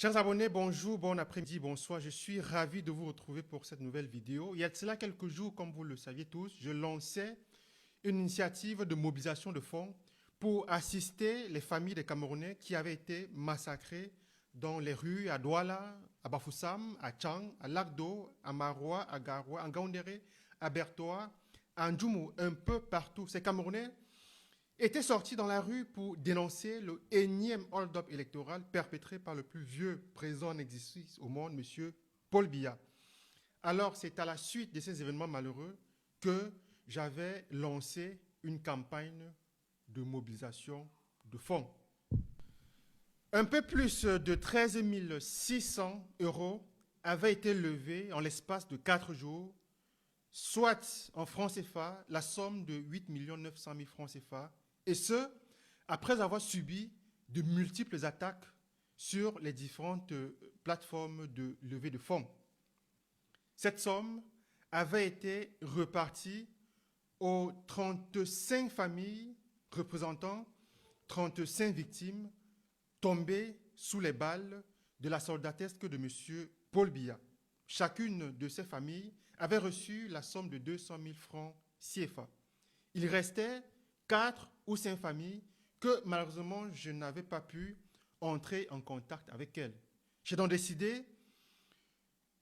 Chers abonnés, bonjour, bon après-midi, bonsoir. Je suis ravi de vous retrouver pour cette nouvelle vidéo. Il y a de cela quelques jours, comme vous le saviez tous, je lançais une initiative de mobilisation de fonds pour assister les familles des Camerounais qui avaient été massacrés dans les rues à Douala, à Bafoussam, à Tchang, à Lagdo, à Maroua, à Garoua, à Ngaoundéré, à Bertoua, à Ndjoumou, un peu partout. Ces Camerounais étaient sortis dans la rue pour dénoncer le énième hold-up électoral perpétré par le plus vieux président en exercice au monde, M. Paul Biya. Alors, c'est à la suite de ces événements malheureux que j'avais lancé une campagne de mobilisation de fonds. Un peu plus de 13 600 euros avaient été levés en l'espace de 4 jours, soit en francs CFA, la somme de 8 900 000 francs CFA, et ce, après avoir subi de multiples attaques sur les différentes plateformes de levée de fonds. Cette somme avait été repartie aux 35 familles représentant 35 victimes tombées sous les balles de la soldatesque de M. Paul Biya. Chacune de ces familles avait reçu la somme de 200 000 francs CFA. Il restait 4 ou 5 familles que malheureusement je n'avais pas pu entrer en contact avec elles. J'ai donc décidé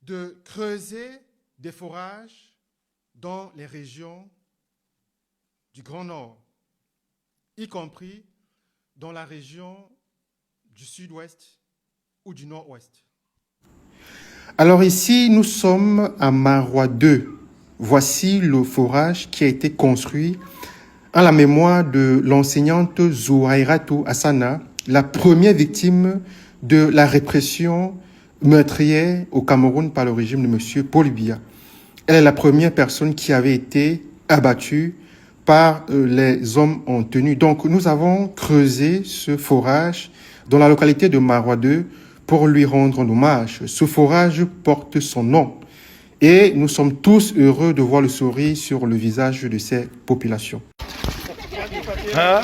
de creuser des forages dans les régions du Grand Nord, y compris dans la région du Sud-Ouest ou du Nord-Ouest. Alors ici, nous sommes à Maroua 2. Voici le forage qui a été construit en la mémoire de l'enseignante Zouaïratou Hassana, la première victime de la répression meurtrière au Cameroun par le régime de M. Paul Biya. Elle est la première personne qui avait été abattue par les hommes en tenue. Donc nous avons creusé ce forage dans la localité de Maroua 2 pour lui rendre un hommage. Ce forage porte son nom et nous sommes tous heureux de voir le sourire sur le visage de ces populations. Ah.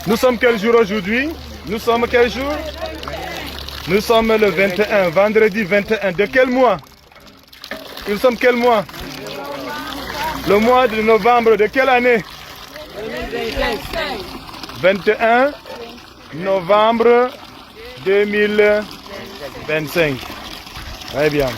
Nous sommes quel jour aujourd'hui? Nous sommes quel jour? Nous sommes le 21, vendredi 21. De quel mois? Nous sommes quel mois? Le mois de novembre de quelle année? 21 novembre 2025. Très bien.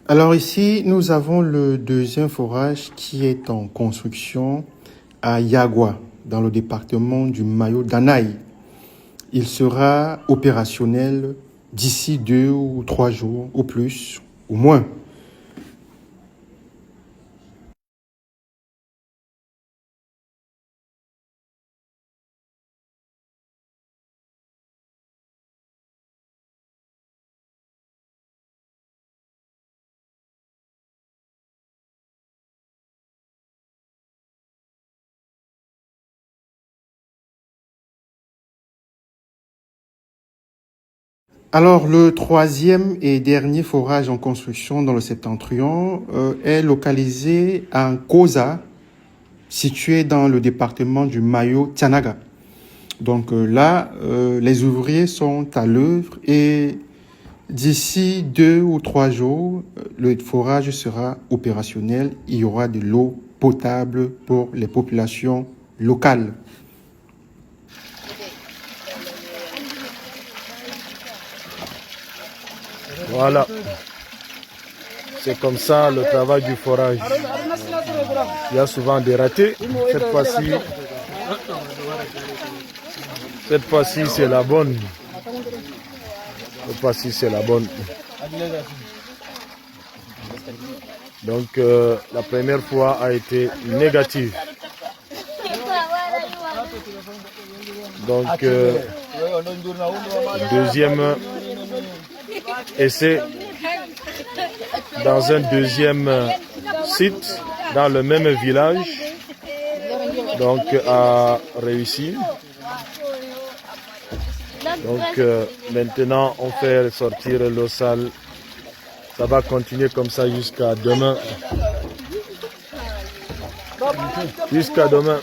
Alors ici, nous avons le deuxième forage qui est en construction à Yagua, dans le département du Mayo-Danaï. Il sera opérationnel d'ici 2 ou 3 jours, au plus, au moins. Alors, le troisième et dernier forage en construction dans le septentrion est localisé à Nkosa, situé dans le département du Mayo-Tianaga. Donc là, les ouvriers sont à l'œuvre et d'ici 2 ou 3 jours, le forage sera opérationnel. Il y aura de l'eau potable pour les populations locales. Voilà. C'est comme ça le travail du forage. Il y a souvent des ratés. Cette fois-ci, c'est la bonne. Cette fois-ci, c'est la bonne. Donc, la première fois a été négative. Donc, deuxième essai dans un deuxième site, dans le même village, donc a réussi. Donc maintenant on fait sortir l'eau sale. Ça va continuer comme ça jusqu'à demain. Jusqu'à demain.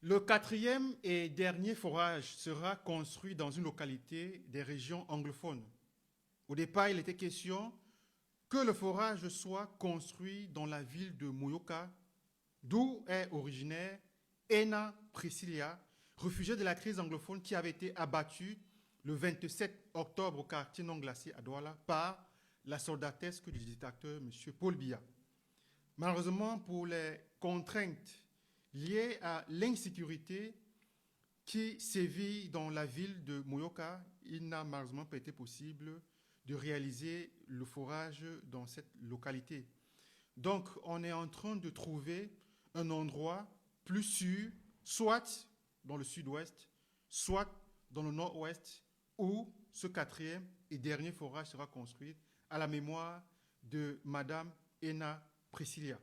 Le quatrième et dernier forage sera construit dans une localité des régions anglophones. Au départ, il était question que le forage soit construit dans la ville de Moyoka, d'où est originaire Ena Priscilla, réfugiée de la crise anglophone qui avait été abattue le 27 octobre au quartier non glacé à Douala par la soldatesque du dictateur M. Paul Biya. Malheureusement, pour les contraintes liées à l'insécurité qui sévit dans la ville de Moyoka, il n'a malheureusement pas été possible de réaliser le forage dans cette localité. Donc, on est en train de trouver un endroit plus sûr, soit dans le sud-ouest, soit dans le nord-ouest, où ce quatrième et dernier forage sera construit à la mémoire de Madame Ena Priscilla.